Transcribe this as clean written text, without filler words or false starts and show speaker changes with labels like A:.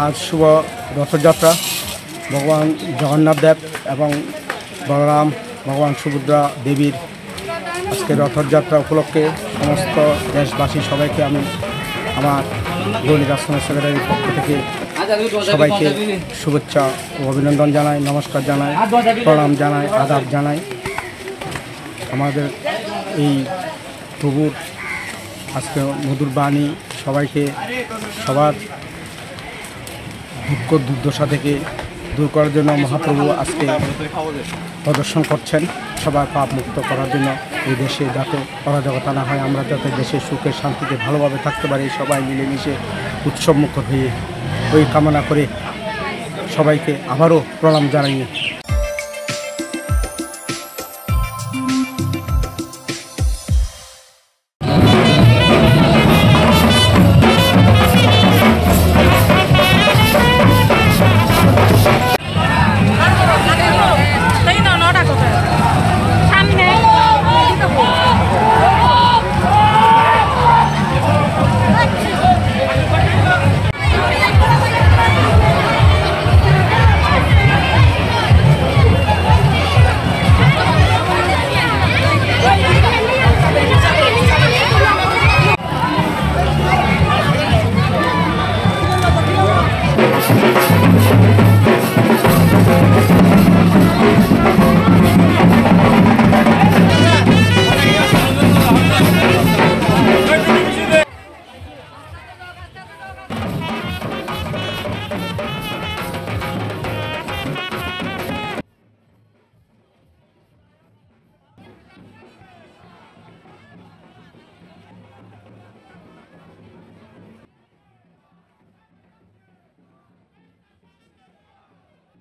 A: আজ শুভ রথযাত্রা। ভগবান জগন্নাথ দেব এবং বলরাম, ভগবান সুভদ্রা দেবীর আজকে রথযাত্রা উপলক্ষে সমস্ত দেশবাসী সবাইকে আমি আমার দৈনিক আশ্রমের সেক্রেটারির পক্ষ থেকে সবাইকে শুভেচ্ছা ও অভিনন্দন জানাই, নমস্কার জানাই, প্রণাম জানাই, আদাব জানাই। আমাদের এই প্রভুর আজকে মধুর বাণী সবাইকে সবার দুঃখ দুর্দশা থেকে দূর করার জন্য মহাপ্রভু আজকে প্রদর্শন করছেন। সবার পাপ মুক্ত করার জন্য এই দেশে যাতে অরাজকতা না হয়, আমরা যাতে দেশে সুখে শান্তিতে ভালোভাবে থাকতে পারি, সবাই মিলেমিশে উৎসবমুখর হয়ে ওই কামনা করে সবাইকে আবারও প্রণাম জানাই।